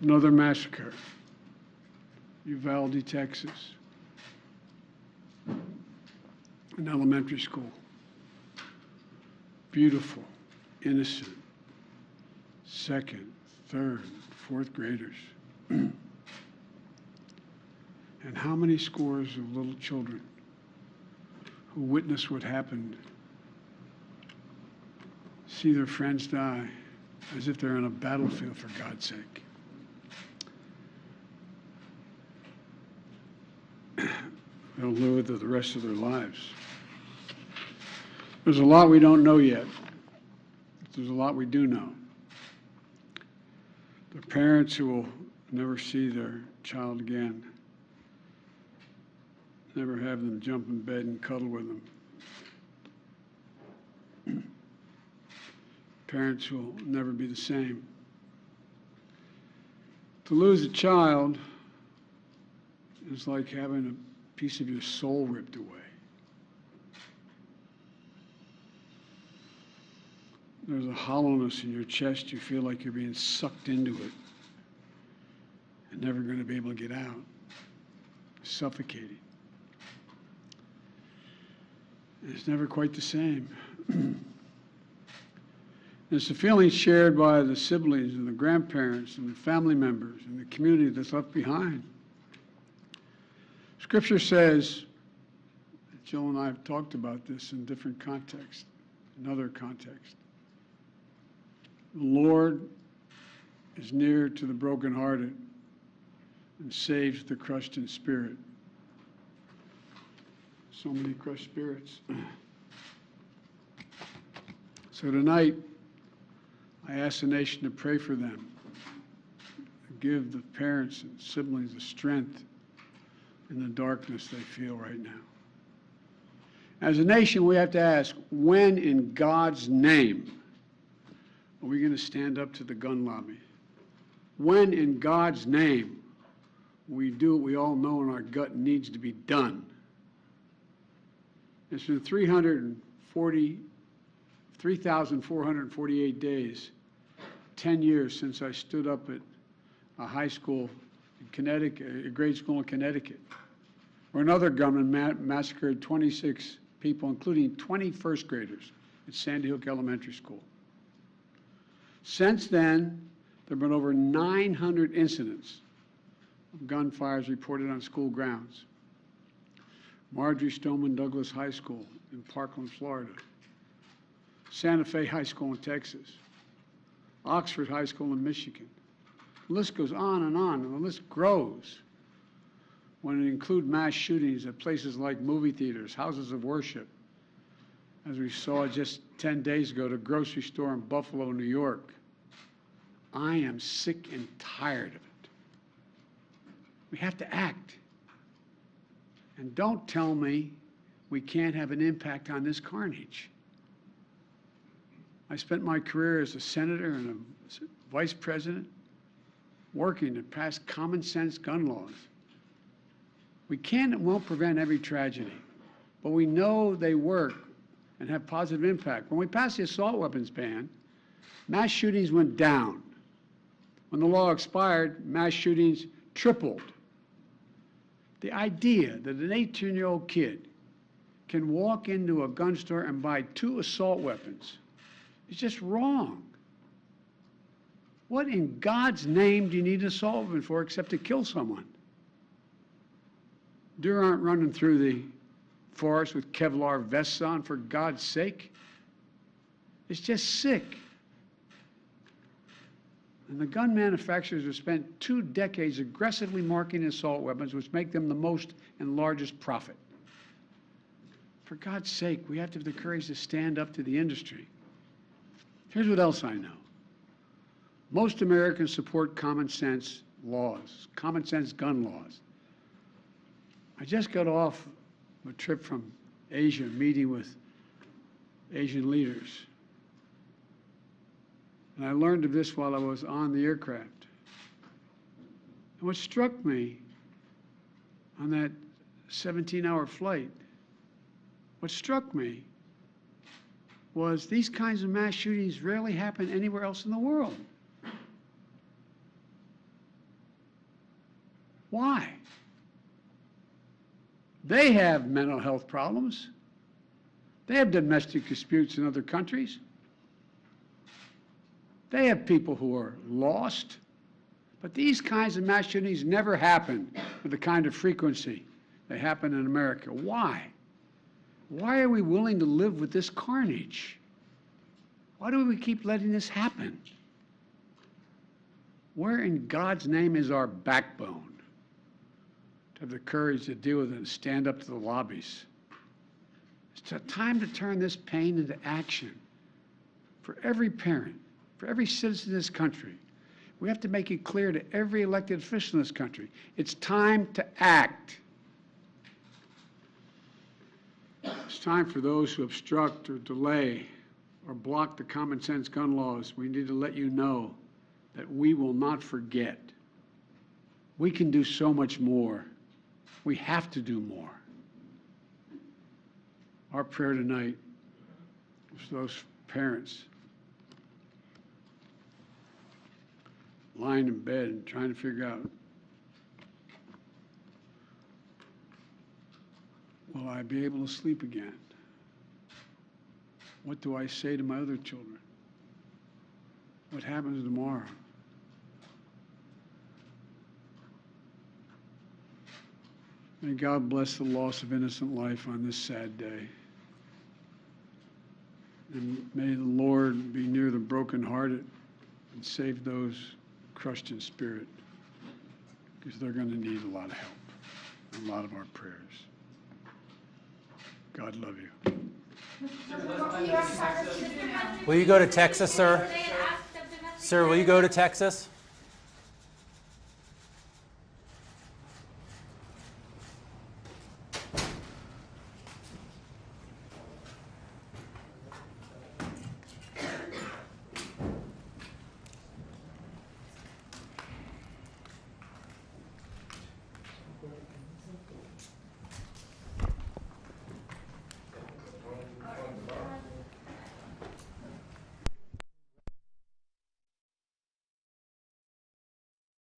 Another massacre, Uvalde, Texas, an elementary school. Beautiful, innocent, second, third, fourth graders. And how many scores of little children who witness what happened see their friends die as if they're on a battlefield, for God's sake. They'll live with it the rest of their lives. There's a lot we don't know yet. There's a lot we do know. The parents who will never see their child again, never have them jump in bed and cuddle with them. Parents who will never be the same. To lose a child is like having a piece of your soul ripped away. There's a hollowness in your chest. You feel like you're being sucked into it and never going to be able to get out. Suffocating. It's never quite the same. It's a feeling shared by the siblings and the grandparents and the family members and the community that's left behind. Scripture says, Jill and I have talked about this in different contexts, in other contexts. The Lord is near to the brokenhearted and saves the crushed in spirit. So many crushed spirits. So tonight, I ask the nation to pray for them, to give the parents and siblings the strength in the darkness they feel right now. As a nation, we have to ask, when in God's name are we going to stand up to the gun lobby? When in God's name we do what we all know in our gut needs to be done? It's been 3,448 days, 10 years since I stood up at a high school in Connecticut, a grade school in Connecticut, where another gunman massacred 26 people, including 20 first graders at Sandy Hook Elementary School. Since then, there have been over 900 incidents of gunfires reported on school grounds. Marjorie Stoneman Douglas High School in Parkland, Florida. Santa Fe High School in Texas. Oxford High School in Michigan. The list goes on, and the list grows when it includes mass shootings at places like movie theaters, houses of worship, as we saw just 10 days ago, the grocery store in Buffalo, New York. I am sick and tired of it. We have to act. And don't tell me we can't have an impact on this carnage. I spent my career as a senator and a vice president working to pass common sense gun laws. We can and won't prevent every tragedy, but we know they work and have positive impact. When we passed the assault weapons ban, mass shootings went down. When the law expired, mass shootings tripled. The idea that an 18-year-old kid can walk into a gun store and buy 2 assault weapons is just wrong. What in God's name do you need an assault weapon for except to kill someone? Deer aren't running through the forest with Kevlar vests on, for God's sake. It's just sick. And the gun manufacturers have spent 2 decades aggressively marketing assault weapons, which make them the most and largest profit. For God's sake, we have to have the courage to stand up to the industry. Here's what else I know. Most Americans support common sense laws, common sense gun laws. I just got off a trip from Asia, meeting with Asian leaders. And I learned of this while I was on the aircraft. And what struck me on that 17-hour flight, what struck me was these kinds of mass shootings rarely happen anywhere else in the world. Why? They have mental health problems. They have domestic disputes in other countries. They have people who are lost. But these kinds of mass shootings never happen with the kind of frequency they happen in America. Why? Why are we willing to live with this carnage? Why do we keep letting this happen? Where in God's name is our backbone to have the courage to deal with it and stand up to the lobbies? It's a time to turn this pain into action for every parent, for every citizen in this country. We have to make it clear to every elected official in this country, it's time to act. It's time for those who obstruct or delay or block the common sense gun laws. We need to let you know that we will not forget. We can do so much more. We have to do more. Our prayer tonight is for those parents lying in bed and trying to figure out, will I be able to sleep again? What do I say to my other children? What happens tomorrow? May God bless the loss of innocent life on this sad day. And may the Lord be near the brokenhearted and save those crushed in spirit, because they're going to need a lot of help, and a lot of our prayers. God love you. Will you go to Texas, sir? Sir, will you go to Texas?